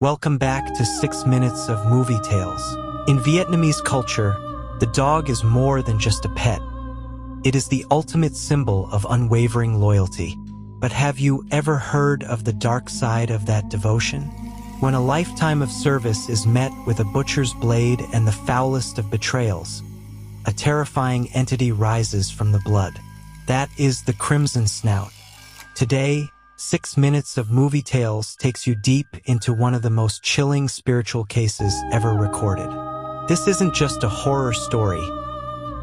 Welcome back to 6 Minutes of Movie Tales. In Vietnamese culture, the dog is more than just a pet. It is the ultimate symbol of unwavering loyalty. But have you ever heard of the dark side of that devotion? When a lifetime of service is met with a butcher's blade and the foulest of betrayals, a terrifying entity rises from the blood. That is the Crimson Snout. Today, 6 Minutes of Movie Tales takes you deep into one of the most chilling spiritual cases ever recorded. This isn't just a horror story.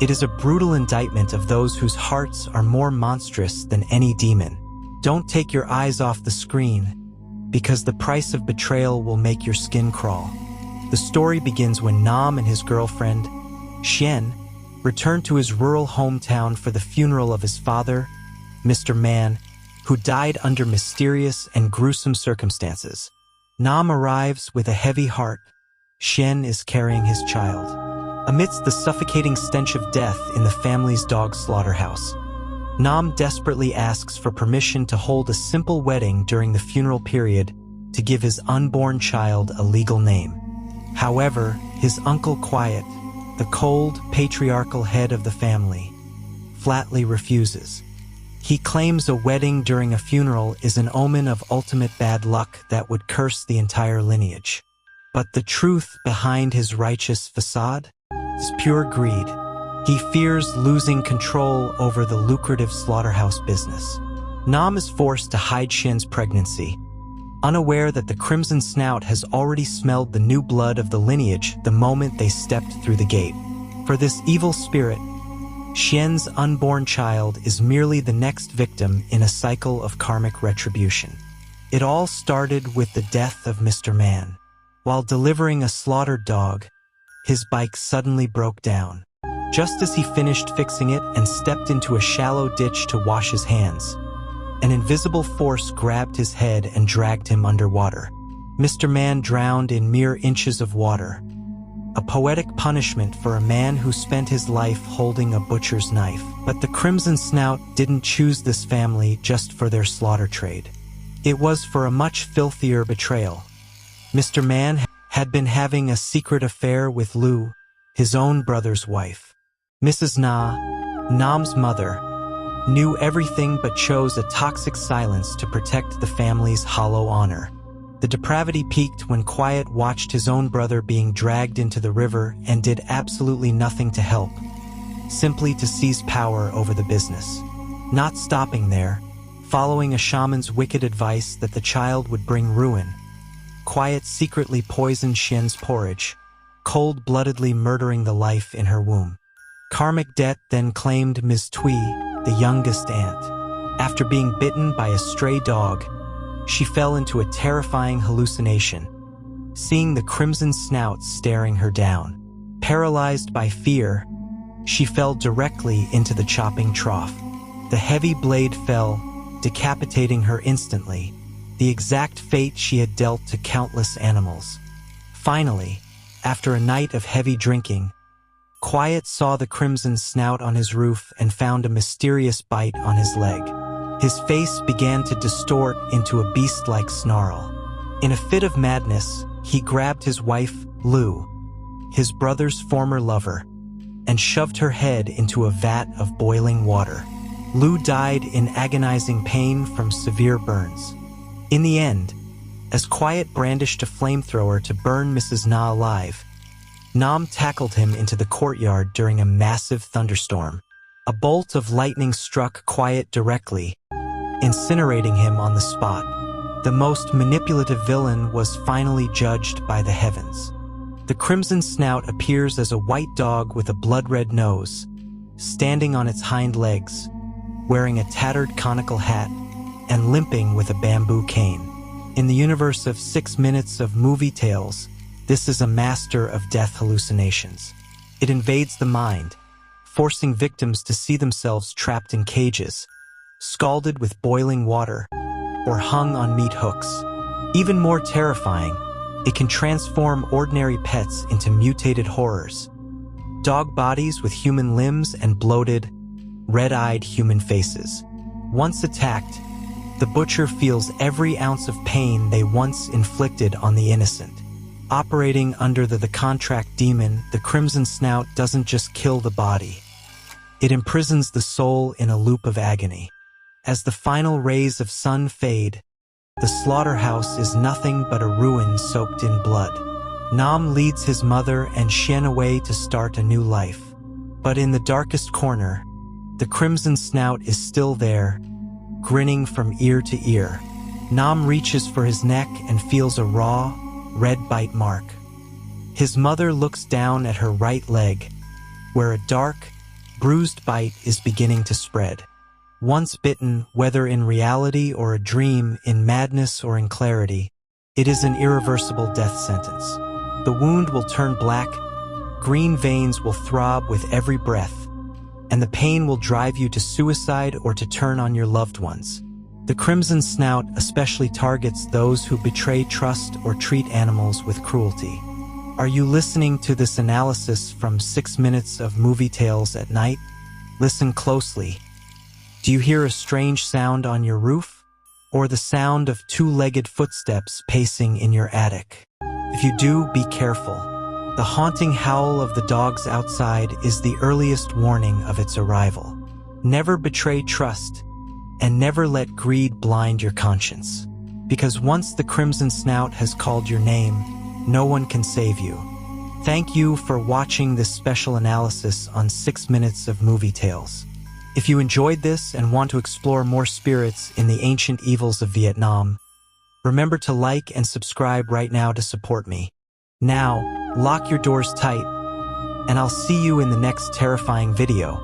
It is a brutal indictment of those whose hearts are more monstrous than any demon. Don't take your eyes off the screen, because the price of betrayal will make your skin crawl. The story begins when Nam and his girlfriend, Xian, returned to his rural hometown for the funeral of his father, Mr. Man, who died under mysterious and gruesome circumstances. Nam arrives with a heavy heart. Xian is carrying his child. Amidst the suffocating stench of death in the family's dog slaughterhouse, Nam desperately asks for permission to hold a simple wedding during the funeral period to give his unborn child a legal name. However, his uncle Quiet, the cold, patriarchal head of the family, flatly refuses. He claims a wedding during a funeral is an omen of ultimate bad luck that would curse the entire lineage. But the truth behind his righteous facade is pure greed. He fears losing control over the lucrative slaughterhouse business. Nam is forced to hide Xian's pregnancy, unaware that the Crimson Snout has already smelled the new blood of the lineage the moment they stepped through the gate. For this evil spirit, Xian's unborn child is merely the next victim in a cycle of karmic retribution. It all started with the death of Mr. Man. While delivering a slaughtered dog, his bike suddenly broke down. Just as he finished fixing it and stepped into a shallow ditch to wash his hands, an invisible force grabbed his head and dragged him underwater. Mr. Man drowned in mere inches of water, a poetic punishment for a man who spent his life holding a butcher's knife. But the Crimson Snout didn't choose this family just for their slaughter trade. It was for a much filthier betrayal. Mr. Man had been having a secret affair with Lu, his own brother's wife. Mrs. Na, Nam's mother, knew everything but chose a toxic silence to protect the family's hollow honor. The depravity peaked when Quiet watched his own brother being dragged into the river and did absolutely nothing to help, simply to seize power over the business. Not stopping there, following a shaman's wicked advice that the child would bring ruin, Quiet secretly poisoned Xian's porridge, cold-bloodedly murdering the life in her womb. Karmic debt then claimed Ms. Tui, the youngest aunt. After being bitten by a stray dog, she fell into a terrifying hallucination, seeing the Crimson Snout staring her down. Paralyzed by fear, she fell directly into the chopping trough. The heavy blade fell, decapitating her instantly, the exact fate she had dealt to countless animals. Finally, after a night of heavy drinking, Quiet saw the Crimson Snout on his roof and found a mysterious bite on his leg. His face began to distort into a beast-like snarl. In a fit of madness, he grabbed his wife, Lu, his brother's former lover, and shoved her head into a vat of boiling water. Lu died in agonizing pain from severe burns. In the end, as Quiet brandished a flamethrower to burn Mrs. Na alive, Nam tackled him into the courtyard during a massive thunderstorm. A bolt of lightning struck Quiet directly, incinerating him on the spot. The most manipulative villain was finally judged by the heavens. The Crimson Snout appears as a white dog with a blood-red nose, standing on its hind legs, wearing a tattered conical hat, and limping with a bamboo cane. In the universe of 6 Minutes of Movie Tales, this is a master of death hallucinations. It invades the mind, forcing victims to see themselves trapped in cages, scalded with boiling water, or hung on meat hooks. Even more terrifying, it can transform ordinary pets into mutated horrors. Dog bodies with human limbs and bloated, red-eyed human faces. Once attacked, The butcher feels every ounce of pain they once inflicted on the innocent. Operating under the contract demon, the Crimson Snout doesn't just kill the body. It imprisons the soul in a loop of agony. As the final rays of sun fade, the slaughterhouse is nothing but a ruin soaked in blood. Nam leads his mother and Shen away to start a new life. But in the darkest corner, the Crimson Snout is still there, grinning from ear to ear. Nam reaches for his neck and feels a raw, red bite mark. His mother looks down at her right leg, where a dark, bruised bite is beginning to spread. Once bitten, whether in reality or a dream, in madness or in clarity, it is an irreversible death sentence. The wound will turn black, green veins will throb with every breath, and the pain will drive you to suicide or to turn on your loved ones. The Crimson Snout especially targets those who betray trust or treat animals with cruelty. Are you listening to this analysis from 6 Minutes of Movie Tales at Night? Listen closely. Do you hear a strange sound on your roof? Or the sound of two-legged footsteps pacing in your attic? If you do, be careful. The haunting howl of the dogs outside is the earliest warning of its arrival. Never betray trust, and never let greed blind your conscience. Because once the Crimson Snout has called your name, no one can save you. Thank you for watching this special analysis on 6 Minutes of Movie Tales. If you enjoyed this and want to explore more spirits in the ancient evils of Vietnam, remember to like and subscribe right now to support me. Now, lock your doors tight, and I'll see you in the next terrifying video.